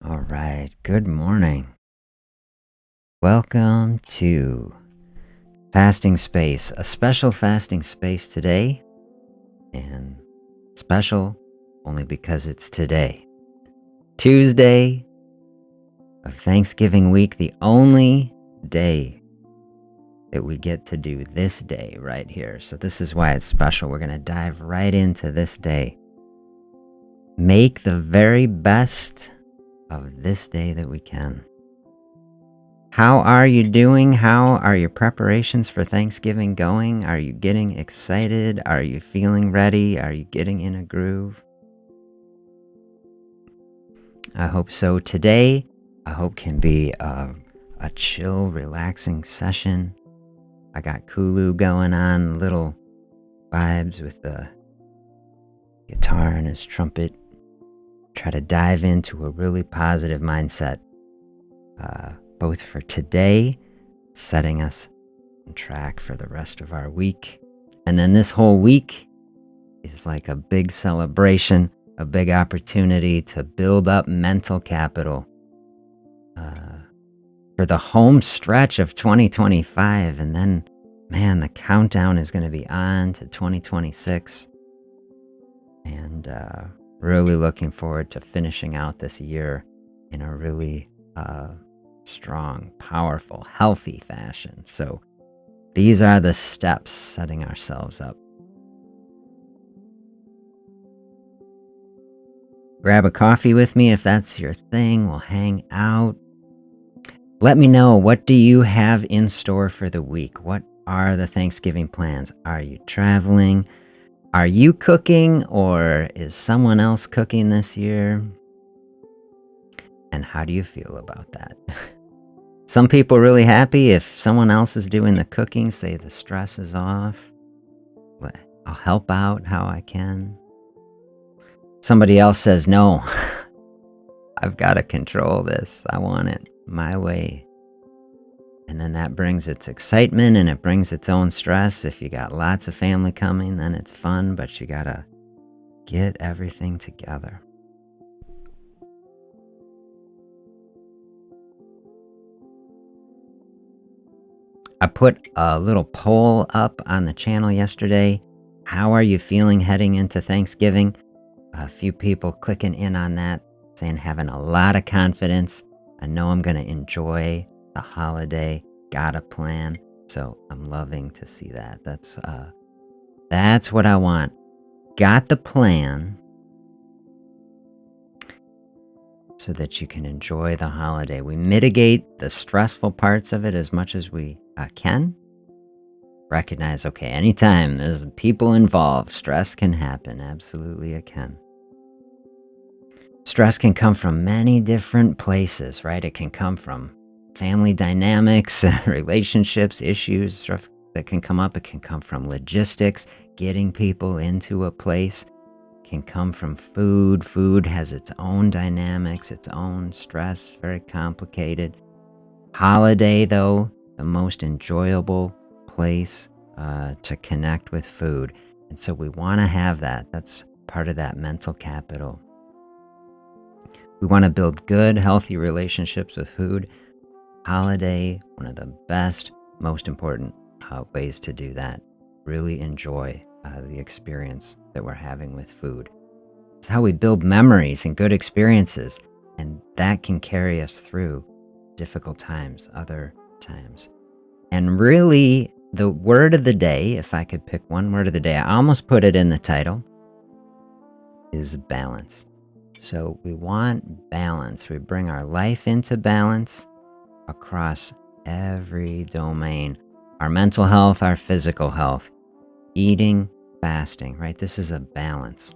All right, good morning. Welcome to Fasting Space, a special fasting space today, and special only because it's today, Tuesday of Thanksgiving week, the only day that we get to do this day right here. So this is why it's special. We're going to dive right into this day. Make the very best of this day that we can. How are you doing? How are your preparations for Thanksgiving going? Are you getting excited? Are you feeling ready? Are you getting in a groove? I hope so. Today, I hope can be a chill, relaxing session. I got Kulu going on, little vibes with the guitar and his trumpet. Try to dive into a really positive mindset, both for today, setting us on track for the rest of our week. And then this whole week is like a big celebration, a big opportunity to build up mental capital for the home stretch of 2025. And then, man, the countdown is going to be on to 2026. And really looking forward to finishing out this year in a really strong, powerful, healthy fashion. So these are the steps setting ourselves up. Grab a coffee with me if that's your thing. We'll hang out. Let me know, what do you have in store for the week? What are the Thanksgiving plans? Are you traveling? Are you cooking, or is someone else cooking this year? And how do you feel about that? Some people are really happy if someone else is doing the cooking, say the stress is off. I'll help out how I can. Somebody else says, no, I've got to control this. I want it my way. And then that brings its excitement and it brings its own stress. If you got lots of family coming, then it's fun, but you got to get everything together. I put a little poll up on the channel yesterday. How are you feeling heading into Thanksgiving? A few people clicking in on that, saying having a lot of confidence. I know I'm going to enjoy the holiday. Got a plan. So I'm loving to see that. That's what I want. Got the plan so that you can enjoy the holiday. We mitigate the stressful parts of it as much as we can. Recognize, okay, anytime there's people involved, stress can happen. Absolutely it can. Stress can come from many different places, right? It can come from family dynamics, relationships, issues, stuff that can come up. It can come from logistics, getting people into a place. It can come from food. Food has its own dynamics, its own stress, very complicated. Holiday, though, the most enjoyable place to connect with food. And so we want to have that. That's part of that mental capital. We want to build good, healthy relationships with food. Holiday, one of the best, most important ways to do that. Really enjoy the experience that we're having with food. It's how we build memories and good experiences, and that can carry us through difficult times, other times. And really, the word of the day, if I could pick one word of the day, I almost put it in the title, is balance. So we want balance. We bring our life into balance across every domain. Our mental health, our physical health, eating, fasting, right? This is a balance.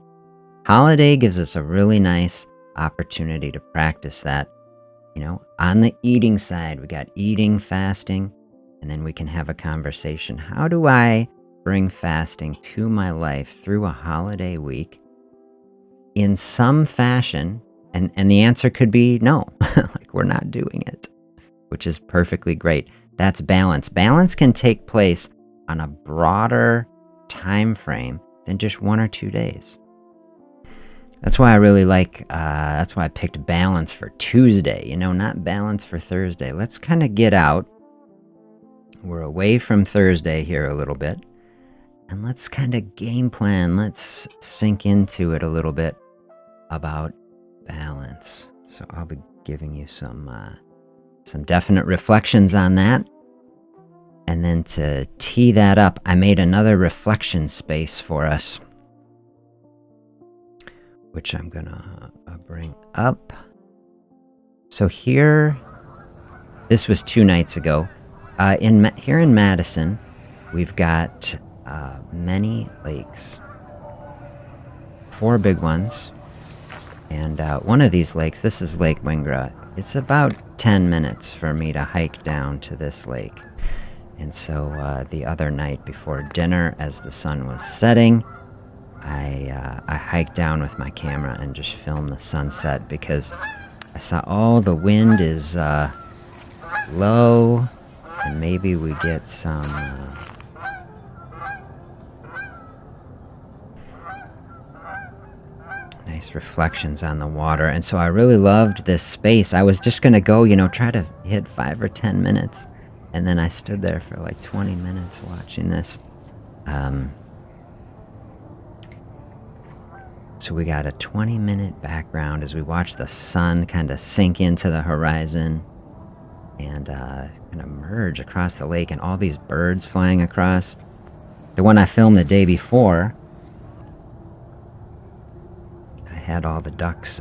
Holiday gives us a really nice opportunity to practice that. You know, on the eating side, we got eating, fasting, and then we can have a conversation. How do I bring fasting to my life through a holiday week in some fashion? And the answer could be no, like we're not doing it, which is perfectly great. That's balance. Balance can take place on a broader time frame than just 1 or 2 days. That's why I really like, that's why I picked balance for Tuesday, not balance for Thursday. Let's kind of get out. We're away from Thursday here a little bit. And let's kind of game plan. Let's sink into it a little bit about balance. So I'll be giving you some definite reflections on that. And then to tee that up, I made another reflection space for us, which I'm gonna bring up. So here, this was 2 nights ago. Here in Madison, we've got many lakes, 4 big ones, and one of these lakes, this is Lake Wingra. It's about 10 minutes for me to hike down to this lake. And so the other night before dinner, as the sun was setting, I hiked down with my camera and just filmed the sunset because I saw, the wind is low, and maybe we get some nice reflections on the water. And so I really loved this space. I was just gonna go, try to hit 5 or 10 minutes. And then I stood there for like 20 minutes watching this. So we got a 20-minute background as we watch the sun kind of sink into the horizon and kind of merge across the lake, and all these birds flying across. The one I filmed the day before, I had all the ducks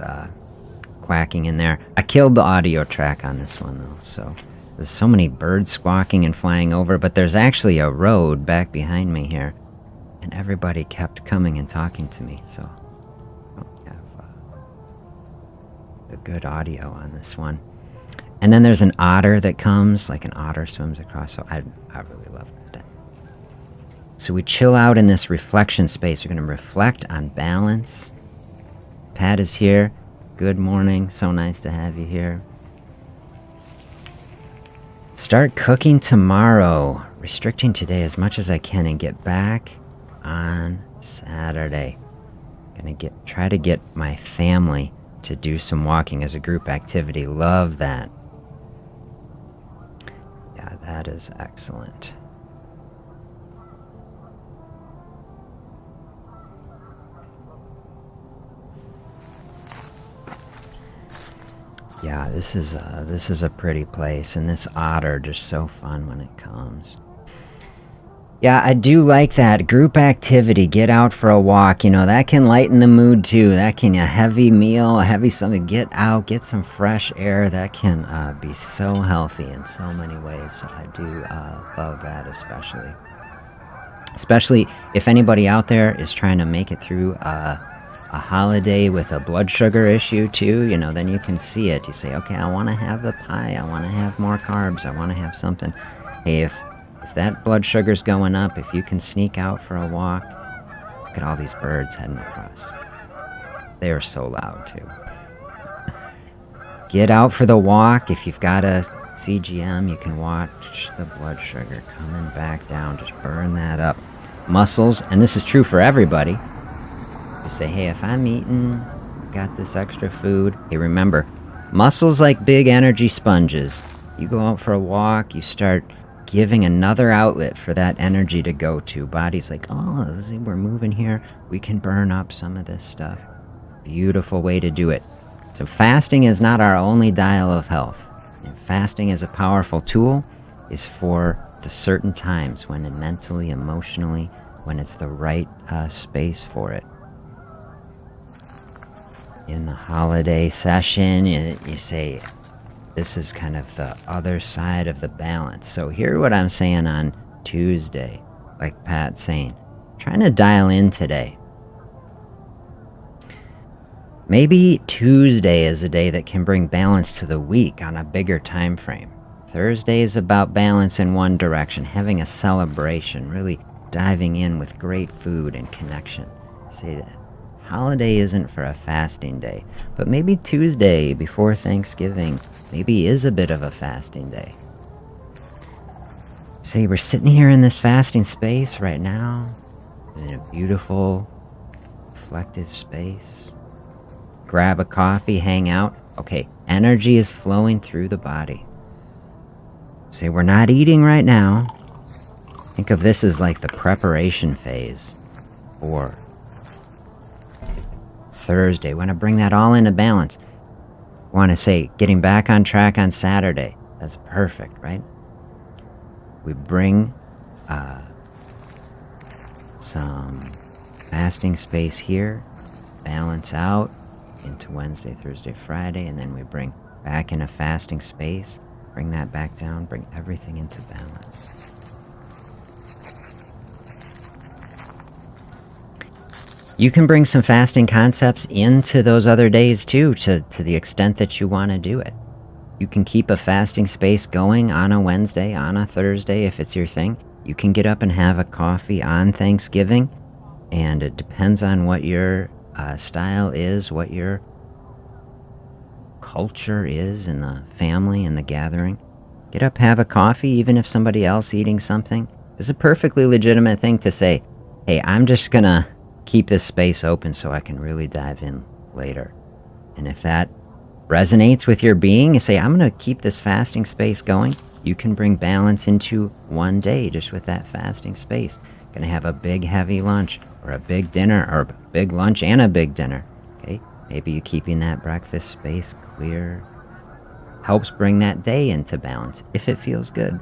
quacking in there. I killed the audio track on this one though, so there's so many birds squawking and flying over, but there's actually a road back behind me here, and everybody kept coming and talking to me, so I don't have the good audio on this one. And then there's an otter that comes, like an otter swims across, so I really love that. So we chill out in this reflection space. We're going to reflect on balance. Pat is here. Good morning. So nice to have you here. Start cooking tomorrow. Restricting today as much as I can and get back on Saturday. Try to get my family to do some walking as a group activity. Love that. Yeah, that is excellent. Yeah, this is a pretty place, and this otter just so fun when it comes. Yeah, I do like that group activity. Get out for a walk. That can lighten the mood too. That can, a heavy meal, a heavy something. Get out, get some fresh air. That can be so healthy in so many ways. So I do love that, especially if anybody out there is trying to make it through a holiday with a blood sugar issue too. Then you can see it. You say, okay, I want to have the pie. I want to have more carbs. I want to have something. Hey, if that blood sugar's going up, if you can sneak out for a walk, look at all these birds heading across. They are so loud too. Get out for the walk. If you've got a CGM, you can watch the blood sugar coming back down. Just burn that up. Muscles, and this is true for everybody. You say, hey, if I'm eating, got this extra food. Hey, remember, muscles like big energy sponges. You go out for a walk, you start giving another outlet for that energy to go to. Body's like, oh, we're moving here. We can burn up some of this stuff. Beautiful way to do it. So fasting is not our only dial of health. And fasting is a powerful tool, is for the certain times when mentally, emotionally, when it's the right space for it. In the holiday session, you say, this is kind of the other side of the balance. So hear what I'm saying on Tuesday, like Pat's saying. Trying to dial in today. Maybe Tuesday is a day that can bring balance to the week on a bigger time frame. Thursday is about balance in one direction, having a celebration, really diving in with great food and connection. Say that. Holiday isn't for a fasting day, but maybe Tuesday before Thanksgiving maybe is a bit of a fasting day. See, we're sitting here in this fasting space right now, in a beautiful, reflective space. grab a coffee, hang out. Okay, energy is flowing through the body. Say, we're not eating right now. Think of this as like the preparation phase for Thursday. We want to bring that all into balance. We want to say, getting back on track on Saturday. That's perfect, right? We bring some fasting space here, balance out into Wednesday, Thursday, Friday, and then we bring back in a fasting space, bring that back down, bring everything into balance. You can bring some fasting concepts into those other days too, to the extent that you want to do it. You can keep a fasting space going on a Wednesday, on a Thursday, if it's your thing. You can get up and have a coffee on Thanksgiving, and it depends on what your style is, what your culture is in the family and the gathering. Get up, have a coffee, even if somebody else eating something. It's a perfectly legitimate thing to say, hey, I'm just gonna keep this space open so I can really dive in later. And if that resonates with your being, you say, I'm going to keep this fasting space going. You can bring balance into one day just with that fasting space. Going to have a big heavy lunch or a big dinner, or a big lunch and a big dinner. Okay, maybe you keeping that breakfast space clear helps bring that day into balance if it feels good.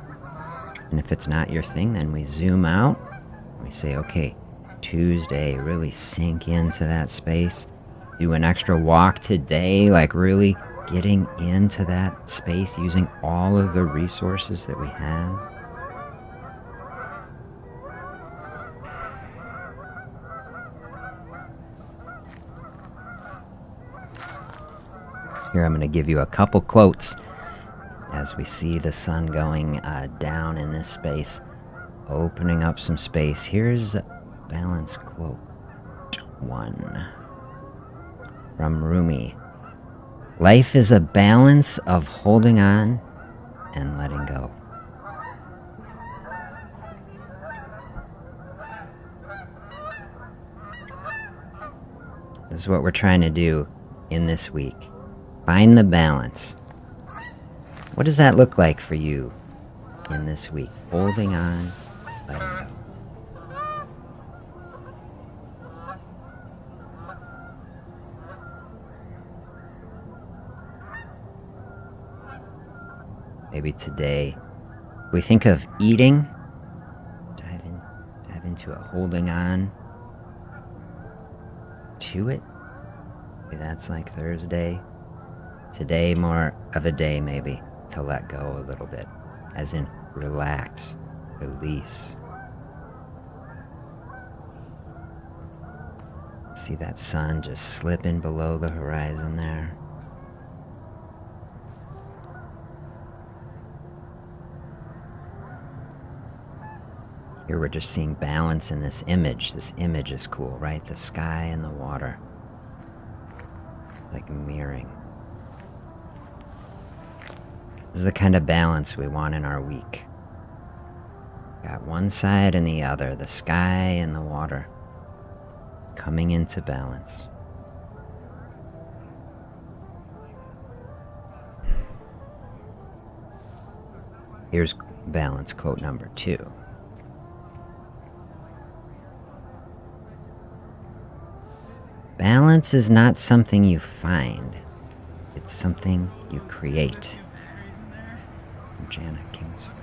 And if it's not your thing, then we zoom out and we say, okay, Tuesday, really sink into that space. Do an extra walk today, like really getting into that space, using all of the resources that we have. Here, I'm going to give you a couple quotes as we see the sun going down in this space, opening up some space. Here's balance quote 1 from Rumi. Life is a balance of holding on and letting go. This is what we're trying to do in this week. Find the balance. What does that look like for you in this week? Holding on, letting go. Maybe today, we think of eating, dive into it, holding on to it. Maybe that's like Thursday. Today, more of a day maybe to let go a little bit, as in relax, release. See that sun just slipping below the horizon there. Here we're just seeing balance in this image. This image is cool, right? The sky and the water. Like mirroring. This is the kind of balance we want in our week. Got one side and the other, the sky and the water, coming into balance. Here's balance quote number 2. Balance is not something you find, it's something you create. From Jana Kingsford.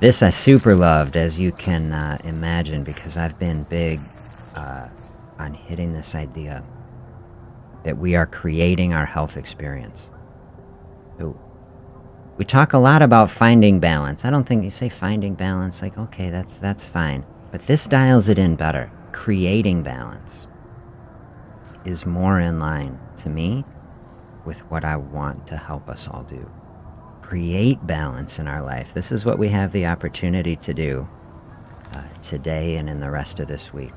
This I super loved, as you can imagine, because I've been big on hitting this idea that we are creating our health experience. So we talk a lot about finding balance. I don't think you say finding balance like, okay, that's fine. But this dials it in better. Creating balance is more in line, to me, with what I want to help us all do. Create balance in our life. This is what we have the opportunity to do today and in the rest of this week.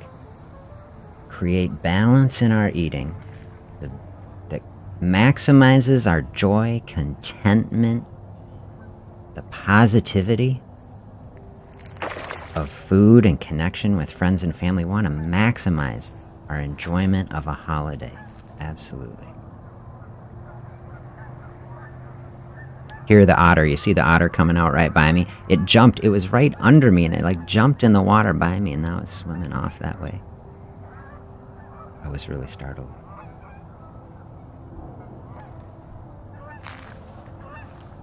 Create balance in our eating that maximizes our joy, contentment, the positivity of food and connection with friends and family. We want to maximize our enjoyment of a holiday. Absolutely. Here, the otter, you see the otter coming out right by me? It jumped, it was right under me, and it like jumped in the water by me, and now it's swimming off that way. I was really startled.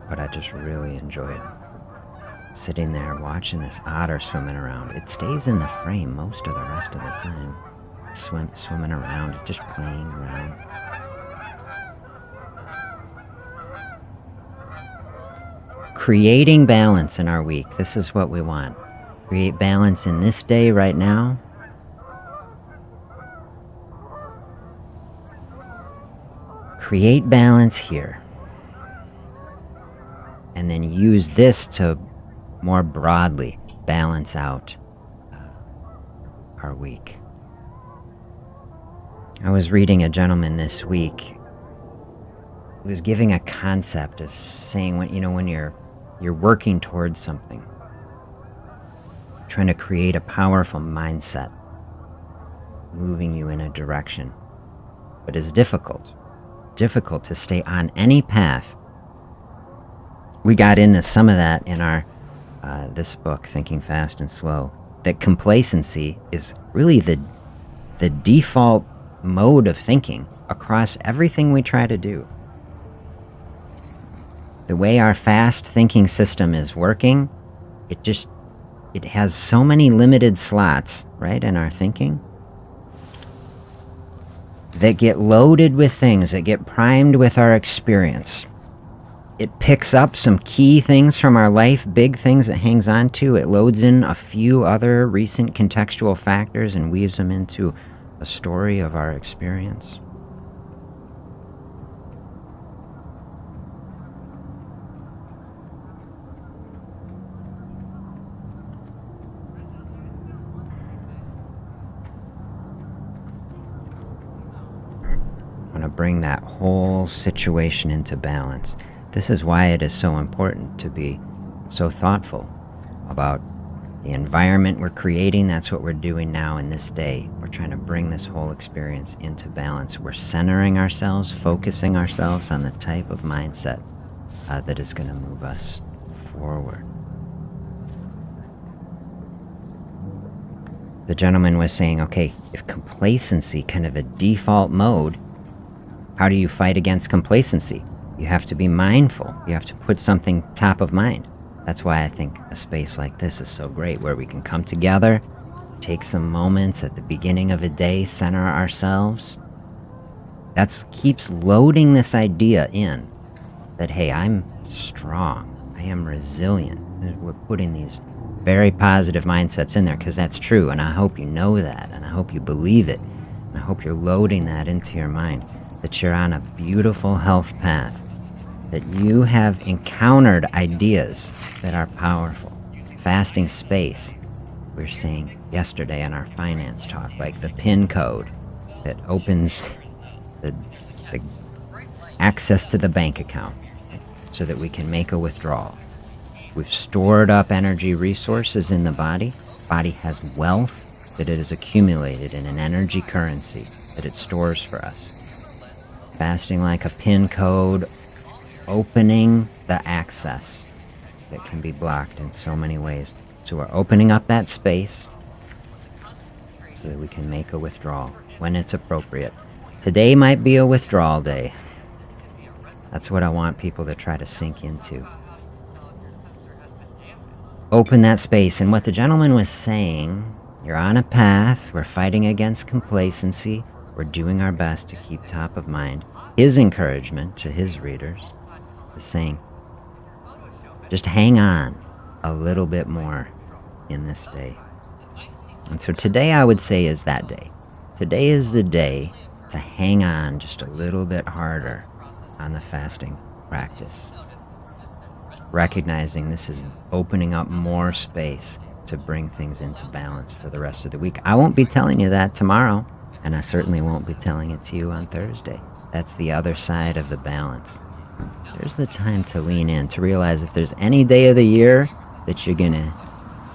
But I just really enjoyed sitting there watching this otter swimming around. It stays in the frame most of the rest of the time. Swimming around, it's just playing around. Creating balance in our week. This is what we want. Create balance in this day right now. Create balance here. And then use this to more broadly balance out our week. I was reading a gentleman this week who was giving a concept of saying when you're working towards something, trying to create a powerful mindset, moving you in a direction, but it's difficult to stay on any path. We got into some of that in our this book, Thinking Fast and Slow, that complacency is really the default mode of thinking across everything we try to do. The way our fast thinking system is working, it has so many limited slots, right, in our thinking that get loaded with things, that get primed with our experience. It picks up some key things from our life, big things it hangs on to. It loads in a few other recent contextual factors and weaves them into a story of our experience. I want to bring that whole situation into balance. This is why it is so important to be so thoughtful about the environment we're creating. That's what we're doing now in this day. We're trying to bring this whole experience into balance. We're centering ourselves, focusing ourselves on the type of mindset that is going to move us forward. The gentleman was saying, okay, if complacency, kind of a default mode, how do you fight against complacency? You have to be mindful. You have to put something top of mind. That's why I think a space like this is so great, where we can come together, take some moments at the beginning of a day, center ourselves. That keeps loading this idea in that, hey, I'm strong. I am resilient. We're putting these very positive mindsets in there because that's true, and I hope you know that, and I hope you believe it, and I hope you're loading that into your mind, that you're on a beautiful health path, that you have encountered ideas that are powerful. Fasting space, we were saying yesterday in our finance talk, like the PIN code that opens the access to the bank account so that we can make a withdrawal. We've stored up energy resources in the body. Body has wealth that it has accumulated in an energy currency that it stores for us. Fasting like a PIN code, opening the access that can be blocked in so many ways. So we're opening up that space so that we can make a withdrawal when it's appropriate. Today might be a withdrawal day. That's what I want people to try to sink into. Open that space. And what the gentleman was saying, you're on a path, we're fighting against complacency, we're doing our best to keep top of mind. His encouragement to his readers is saying, just hang on a little bit more in this day. And so today I would say is that day. Today is the day to hang on just a little bit harder on the fasting practice. Recognizing this is opening up more space to bring things into balance for the rest of the week. I won't be telling you that tomorrow, and I certainly won't be telling it to you on Thursday. That's the other side of the balance. There's the time to lean in, to realize if there's any day of the year that you're gonna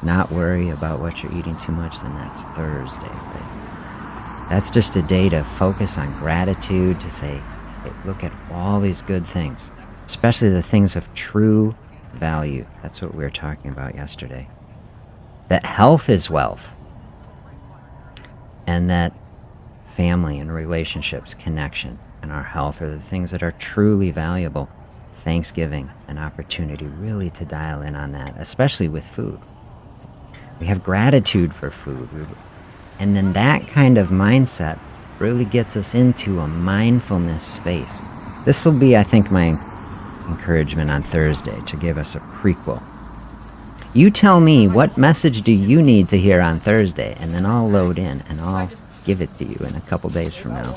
not worry about what you're eating too much, then that's Thursday, right? That's just a day to focus on gratitude, to say, hey, look at all these good things, especially the things of true value. That's what we were talking about yesterday. That health is wealth, and that family and relationships, connection, and our health are the things that are truly valuable. Thanksgiving, an opportunity really to dial in on that, especially with food. We have gratitude for food. And then that kind of mindset really gets us into a mindfulness space. This will be, I think, my encouragement on Thursday to give us a prequel. You tell me, what message do you need to hear on Thursday? And then I'll load in and I'll give it to you in a couple days from now.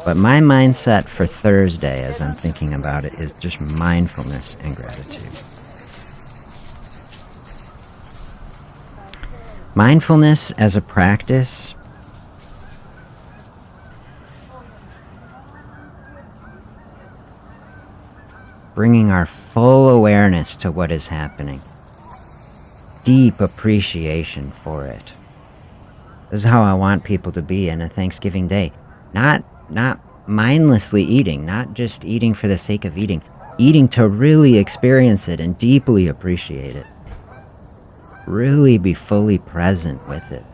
But my mindset for Thursday, as I'm thinking about it, is just mindfulness and gratitude. Mindfulness as a practice bringing our full awareness to what is happening, deep appreciation for it. This is how I want people to be in a Thanksgiving day. Not mindlessly eating, not just eating for the sake of eating to really experience it and deeply appreciate it. Really be fully present with it,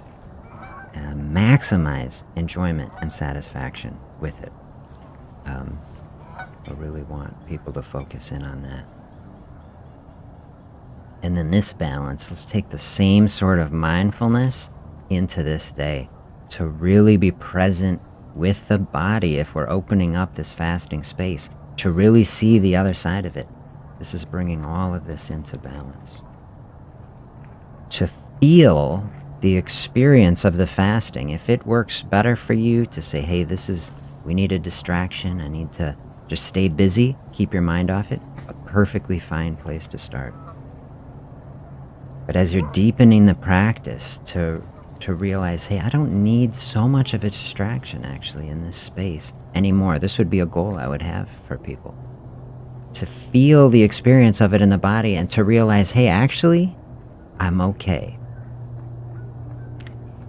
and maximize enjoyment and satisfaction with it. I really want people to focus in on that. And then this balance, let's take the same sort of mindfulness into this day to really be present with the body if we're opening up this fasting space, to really see the other side of it. This is bringing all of this into balance. To feel the experience of the fasting. If it works better for you to say, hey, we need a distraction, I need to just stay busy, keep your mind off it, a perfectly fine place to start. But as you're deepening the practice to realize, hey, I don't need so much of a distraction actually in this space anymore. This would be a goal I would have for people. To feel the experience of it in the body and to realize, hey, actually, I'm okay.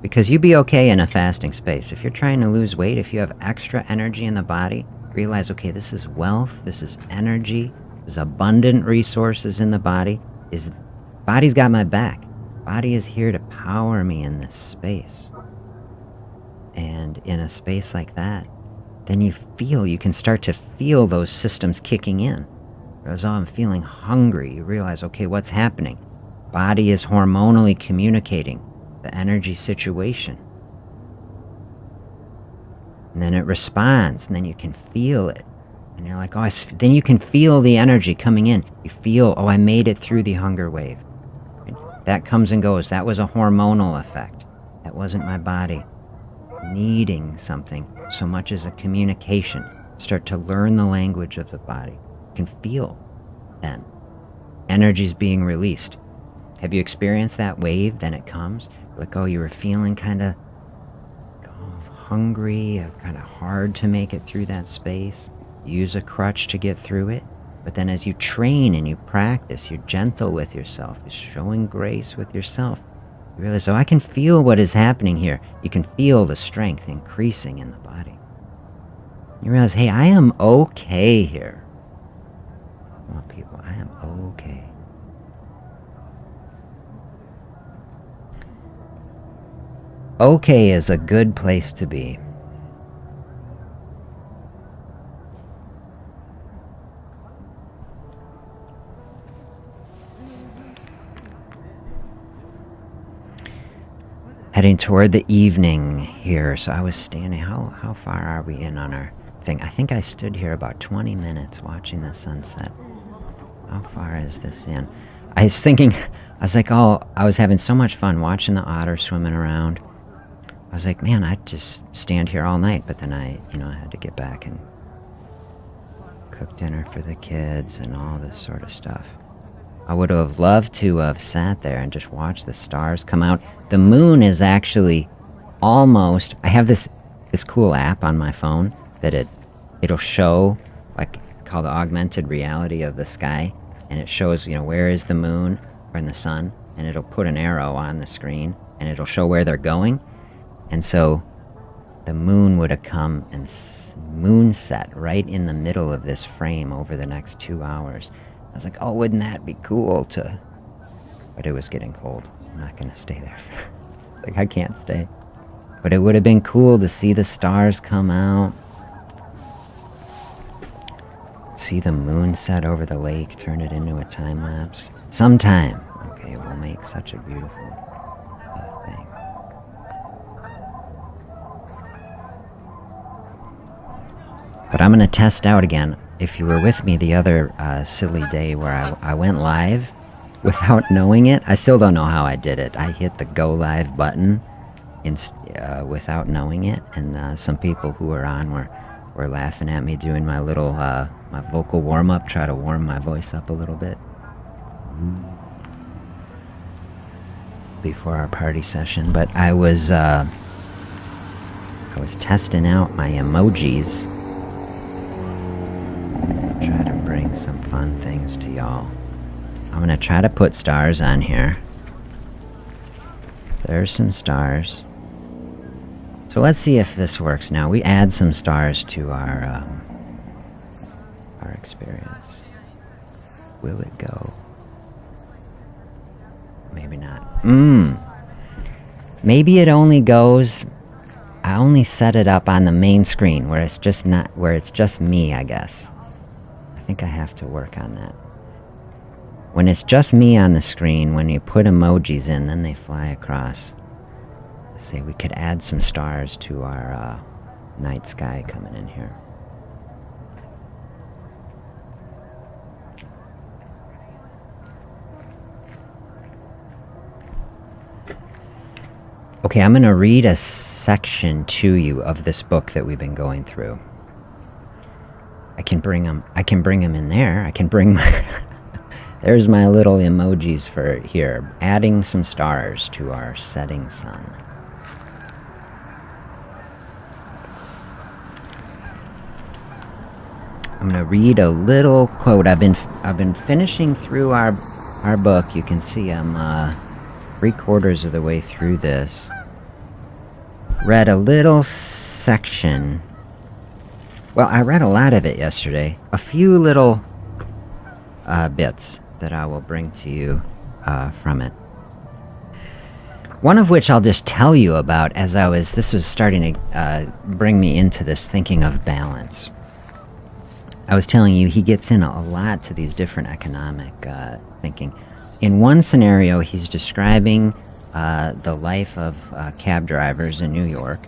Because you'd be okay in a fasting space. If you're trying to lose weight, if you have extra energy in the body, realize, okay, this is wealth, this is energy, there's abundant resources in the body. Body's got my back. Body is here to power me in this space. And in a space like that, then you can start to feel those systems kicking in. As I'm feeling hungry, you realize, okay, what's happening? Body is hormonally communicating the energy situation. And then it responds, and then you can feel it. And you're like, then you can feel the energy coming in. You feel, I made it through the hunger wave. That comes and goes. That was a hormonal effect. That wasn't my body needing something so much as a communication. Start to learn the language of the body. You can feel then. Energy's being released. Have you experienced that wave? Then it comes. Like, you were feeling kind of hungry, kind of hard to make it through that space. Use a crutch to get through it. But then as you train and you practice, you're gentle with yourself. You're showing grace with yourself. You realize, I can feel what is happening here. You can feel the strength increasing in the body. You realize, hey, I am okay here. I want people, I am okay. Okay is a good place to be. Heading toward the evening here. So I was standing, how far are we in on our thing? I think I stood here about 20 minutes watching the sunset. How far is this in? I was thinking, I was like, I was having so much fun watching the otter swimming around. I was like, man, I'd just stand here all night. But then I had to get back and cook dinner for the kids and all this sort of stuff. I would have loved to have sat there and just watched the stars come out. The moon is actually almost, I have this cool app on my phone that it'll show, like, called the augmented reality of the sky. And it shows, where is the moon or the sun. And it'll put an arrow on the screen and it'll show where they're going. And so the moon would have come and moon set right in the middle of this frame over the next 2 hours. I was like, oh, wouldn't that be cool to... But it was getting cold. I'm not going to stay there. Like, I can't stay. But it would have been cool to see the stars come out. See the moon set over the lake, turn it into a time lapse. Sometime. Okay, we'll make such a beautiful thing. But I'm going to test out again. If you were with me the other silly day where I went live without knowing it, I still don't know how I did it. I hit the go live button without knowing it, and some people who were on were laughing at me doing my little my vocal warm-up, try to warm my voice up a little bit before our party session. But I was testing out my emojis. Try to bring some fun things to y'all. I'm gonna try to put stars on here. There's some stars. So let's see if this works now. We add some stars to our experience. Will it go? Maybe not. Maybe it only goes... I only set it up on the main screen where it's just me, I guess. I think I have to work on that. When it's just me on the screen, when you put emojis in, then they fly across. Let's see, we could add some stars to our night sky coming in here. Okay, I'm going to read a section to you of this book that we've been going through. I can bring them in there. I can bring my... There's my little emojis for here. Adding some stars to our setting sun. I'm going to read a little quote. I've been finishing through our book. You can see I'm 3/4 of the way through this. Read a little section. Well, I read a lot of it yesterday. A few little bits that I will bring to you from it. One of which I'll just tell you about as this was starting to bring me into this thinking of balance. I was telling you, he gets in a lot to these different economic thinking. In one scenario, he's describing the life of cab drivers in New York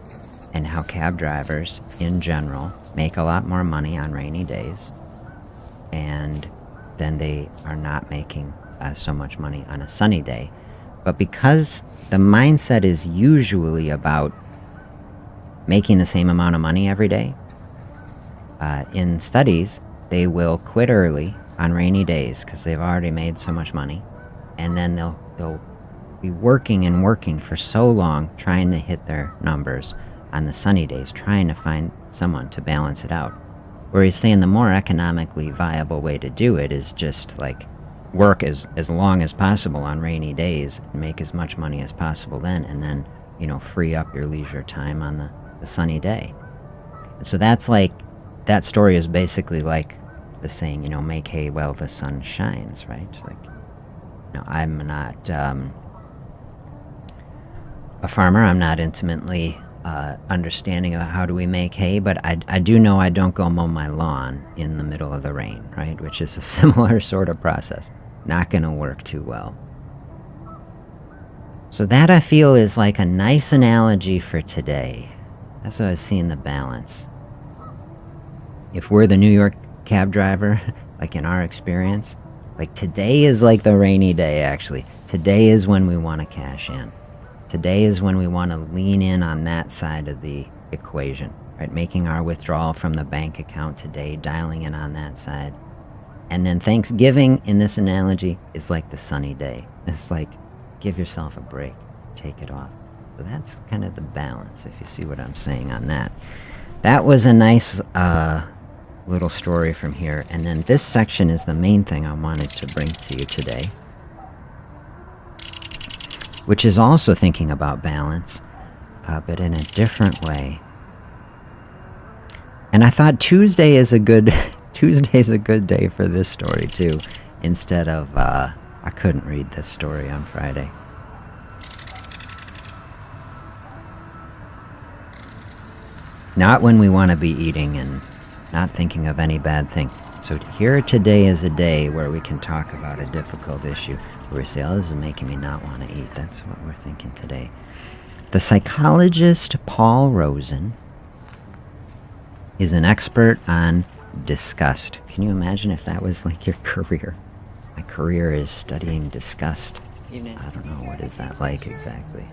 and how cab drivers, in general, make a lot more money on rainy days, and then they are not making so much money on a sunny day. But because the mindset is usually about making the same amount of money every day, in studies, they will quit early on rainy days because they've already made so much money, and then they'll be working and working for so long trying to hit their numbers on the sunny days, trying to find someone to balance it out. Where he's saying the more economically viable way to do it is just like work as long as possible on rainy days and make as much money as possible then, and then, free up your leisure time on the sunny day. And so that's like, that story is basically like the saying, make hay while the sun shines, right? Like, I'm not a farmer. I'm not intimately understanding of how do we make hay, but I do know I don't go mow my lawn in the middle of the rain, right? Which is a similar sort of process. Not going to work too well. So that, I feel, is like a nice analogy for today. That's what I was seeing, the balance. If we're the New York cab driver, like in our experience, like today is like the rainy day, actually. Today is when we want to cash in. Today is when we want to lean in on that side of the equation, right? Making our withdrawal from the bank account today, dialing in on that side. And then Thanksgiving, in this analogy, is like the sunny day. It's like, give yourself a break, take it off. So that's kind of the balance, if you see what I'm saying on that. That was a nice little story from here. And then this section is the main thing I wanted to bring to you today, which is also thinking about balance, but in a different way. And I thought Tuesday is a good Tuesday's a good day for this story too. Instead of I couldn't read this story on Friday. Not when we want to be eating and not thinking of any bad thing. So here today is a day where we can talk about a difficult issue, where we say, oh, this is making me not want to eat. That's what we're thinking today. The psychologist Paul Rosen is an expert on disgust. Can you imagine if that was like your career? My career is studying disgust. I don't know, what is that like exactly?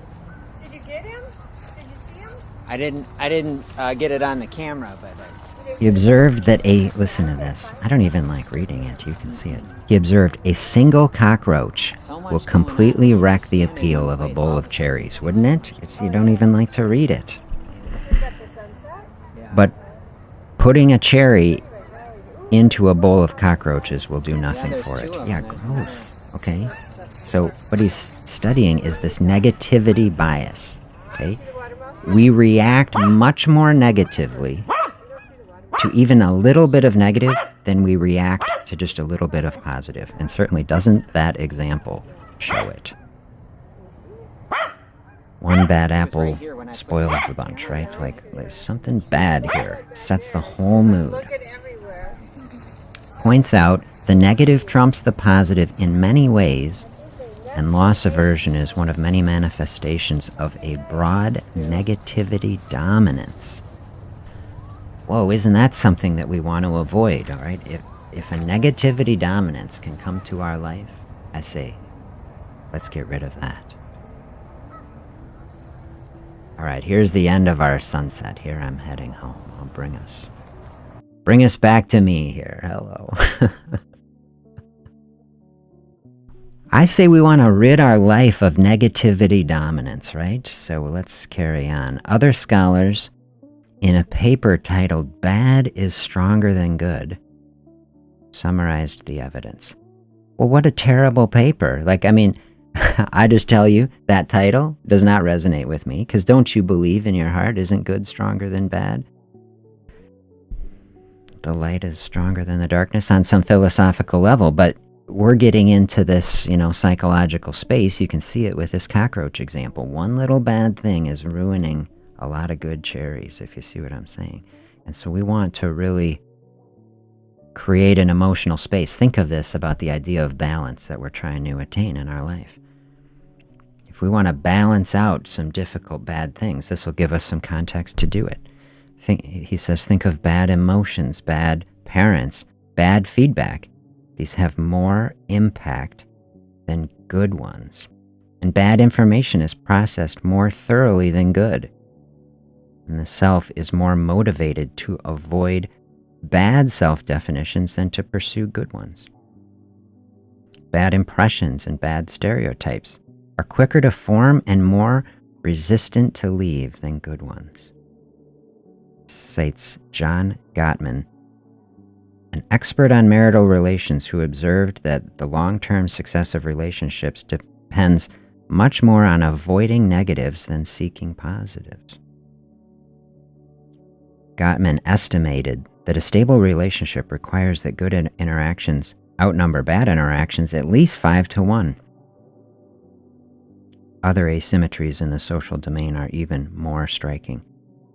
Did you get him? Did you see him? I didn't get it on the camera, but he observed that listen to this. I don't even like reading it. You can see it. He observed a single cockroach will completely wreck the appeal of a bowl of cherries, wouldn't it? You don't even like to read it. But putting a cherry into a bowl of cockroaches will do nothing for it. Yeah, gross. Okay. So what he's studying is this negativity bias. Okay. We react much more negatively to even a little bit of negative than we react to just a little bit of positive. And certainly doesn't that example show it? One bad apple spoils the bunch, right? Like there's something bad here. Sets the whole mood. Points out the negative trumps the positive in many ways, and loss aversion is one of many manifestations of a broad negativity dominance. Whoa, isn't that something that we want to avoid, all right? If a negativity dominance can come to our life, I say, let's get rid of that. All right, here's the end of our sunset. Here I'm heading home. I'll bring us back to me here. Hello. I say we want to rid our life of negativity dominance, right? So let's carry on. Other scholars, in a paper titled "Bad is Stronger Than Good," summarized the evidence. Well, what a terrible paper. I just tell you, that title does not resonate with me, because don't you believe in your heart, isn't good stronger than bad? The light is stronger than the darkness on some philosophical level, but we're getting into this, psychological space. You can see it with this cockroach example. One little bad thing is ruining a lot of good cherries, if you see what I'm saying. And so we want to really create an emotional space. Think of this about the idea of balance that we're trying to attain in our life. If we want to balance out some difficult bad things, this will give us some context to do it. He says, think of bad emotions, bad parents, bad feedback. These have more impact than good ones. And bad information is processed more thoroughly than good. And the self is more motivated to avoid bad self-definitions than to pursue good ones. Bad impressions and bad stereotypes are quicker to form and more resistant to leave than good ones. Cites John Gottman, an expert on marital relations who observed that the long-term success of relationships depends much more on avoiding negatives than seeking positives. Gottman estimated that a stable relationship requires that good interactions outnumber bad interactions at least 5-1. Other asymmetries in the social domain are even more striking.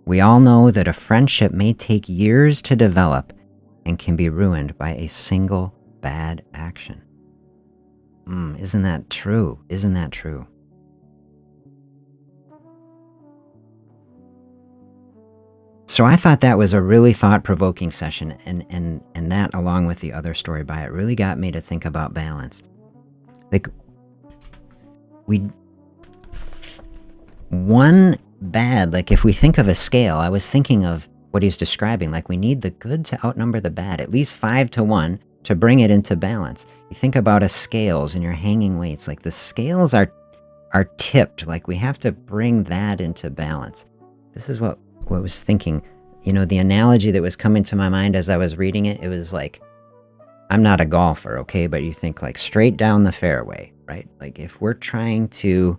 We all know that a friendship may take years to develop and can be ruined by a single bad action. Isn't that true? Isn't that true? So I thought that was a really thought-provoking session, and that, along with the other story by it, really got me to think about balance. If we think of a scale, I was thinking of what he's describing, we need the good to outnumber the bad, at least 5-1, to bring it into balance. You think about a scales and you're hanging weights, the scales are tipped, we have to bring that into balance. This is what I was thinking. The analogy that was coming to my mind as I was reading it, it was I'm not a golfer, okay, but you think straight down the fairway, right? If we're trying to,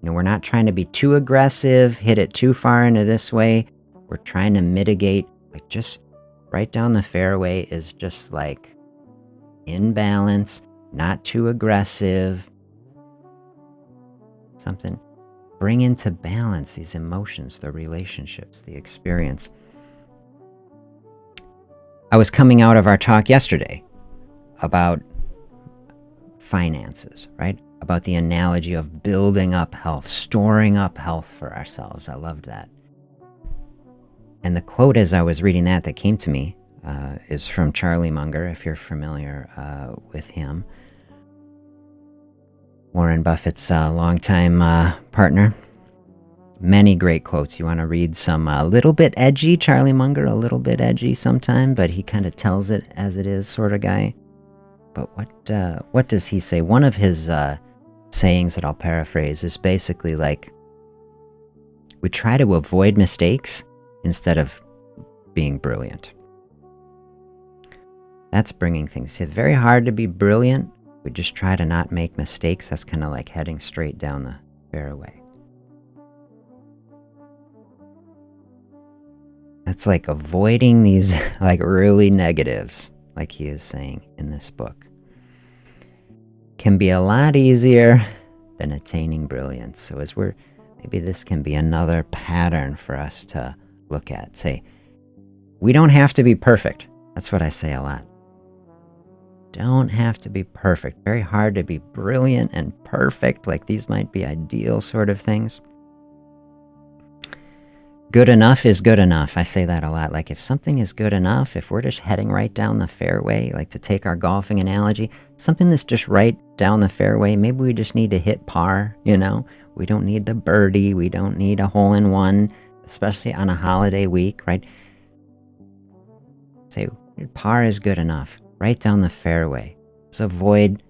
we're not trying to be too aggressive, hit it too far into this way. We're trying to mitigate, just Right down the fairway is just like in balance, not too aggressive. Something. Bring into balance these emotions, the relationships, the experience. I was coming out of our talk yesterday about finances, right? About the analogy of building up health, storing up health for ourselves. I loved that. And the quote as I was reading that came to me is from Charlie Munger, if you're familiar with him. Warren Buffett's longtime partner. Many great quotes. You want to read some a little bit edgy, Charlie Munger, a little bit edgy sometime, but he kind of tells it as it is sort of guy. But what does he say? One of his sayings that I'll paraphrase is basically like, we try to avoid mistakes instead of being brilliant. That's bringing things. It's very hard to be brilliant. We just try to not make mistakes. That's kind of like heading straight down the fairway. That's like avoiding these like early negatives, like he is saying in this book. Can be a lot easier than attaining brilliance. So maybe this can be another pattern for us to look at. Say, we don't have to be perfect. That's what I say a lot. Don't have to be perfect. Very hard to be brilliant and perfect. Like these might be ideal sort of things. Good enough is good enough. I say that a lot. Like if something is good enough, if we're just heading right down the fairway, like to take our golfing analogy, something that's just right down the fairway, maybe we just need to hit par, We don't need the birdie. We don't need a hole-in-one, especially on a holiday week, right? Say par is good enough. Right down the fairway. Let's avoid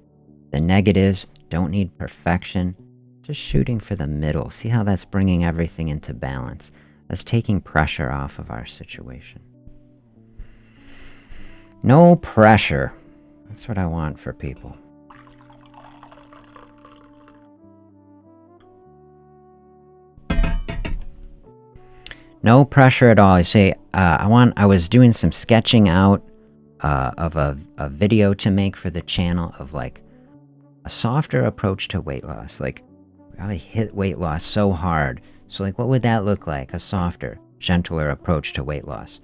the negatives. Don't need perfection. Just shooting for the middle. See how that's bringing everything into balance. That's taking pressure off of our situation. No pressure. That's what I want for people. No pressure at all. I say, I was doing some sketching out of a video to make for the channel of like a softer approach to weight loss. Like, I hit weight loss so hard. So like, what would that look like? A softer, gentler approach to weight loss.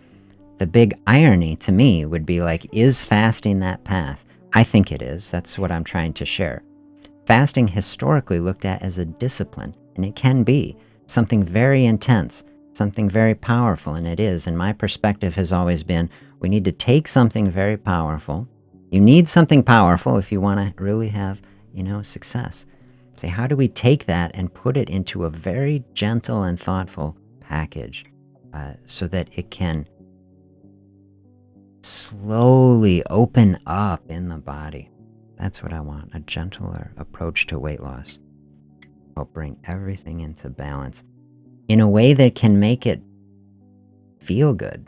The big irony to me would be like, is fasting that path? I think it is. That's what I'm trying to share. Fasting historically looked at as a discipline, and it can be something very intense, something very powerful, and it is. And my perspective has always been, we need to take something very powerful. You need something powerful if you want to really have, success. Say, how do we take that and put it into a very gentle and thoughtful package so that it can slowly open up in the body? That's what I want, a gentler approach to weight loss. I'll bring everything into balance in a way that can make it feel good,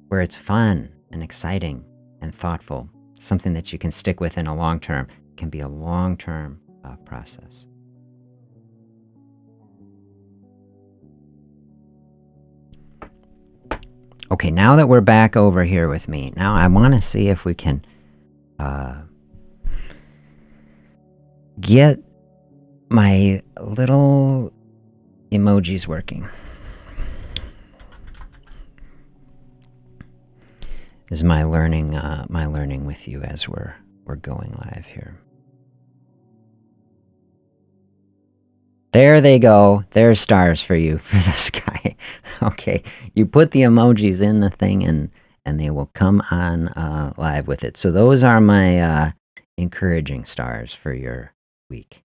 where it's fun and exciting and thoughtful, something that you can stick with in a long term. It can be a long-term process. Okay, now that we're back over here with me, now I want to see if we can get my little emojis working. This is my learning with you as we're going live here. There they go. There's stars for you for the sky. Okay, you put the emojis in the thing and they will come on live with it. So those are my encouraging stars for your week.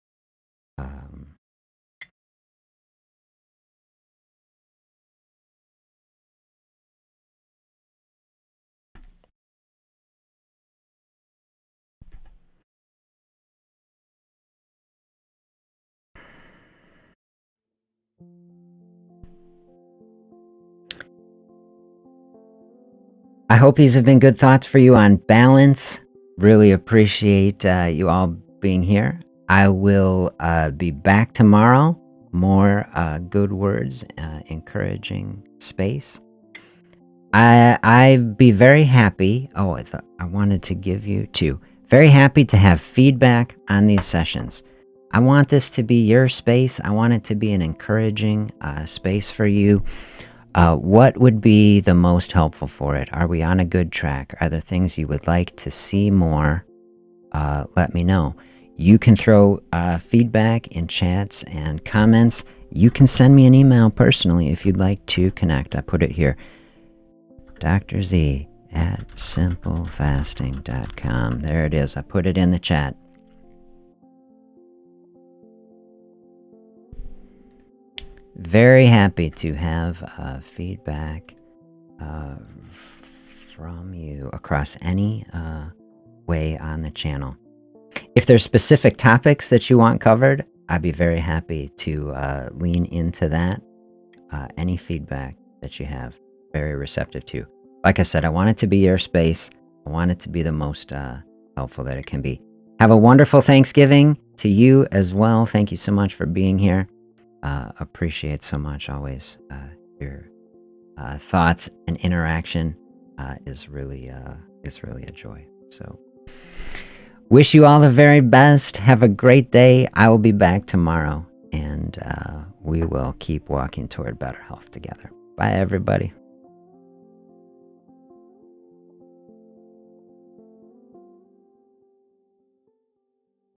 I hope these have been good thoughts for you on balance. Really appreciate you all being here. I will be back tomorrow. More good words, encouraging space. I'd be very happy. Oh, I wanted to give you too. Very happy to have feedback on these sessions. I want this to be your space. I want it to be an encouraging space for you. What would be the most helpful for it? Are we on a good track? Are there things you would like to see more? Let me know. You can throw feedback in chats and comments. You can send me an email personally if you'd like to connect. I put it here. Dr. Z at simplefasting.com. There it is. I put it in the chat. Very happy to have feedback from you across any way on the channel. If there's specific topics that you want covered, I'd be very happy to lean into that. Any feedback that you have, very receptive to. Like I said, I want it to be your space. I want it to be the most helpful that it can be. Have a wonderful Thanksgiving to you as well. Thank you so much for being here. Appreciate so much always your thoughts and interaction is really a joy. So wish you all the very best. Have a great day. I will be back tomorrow, and we will keep walking toward better health together. Bye, everybody.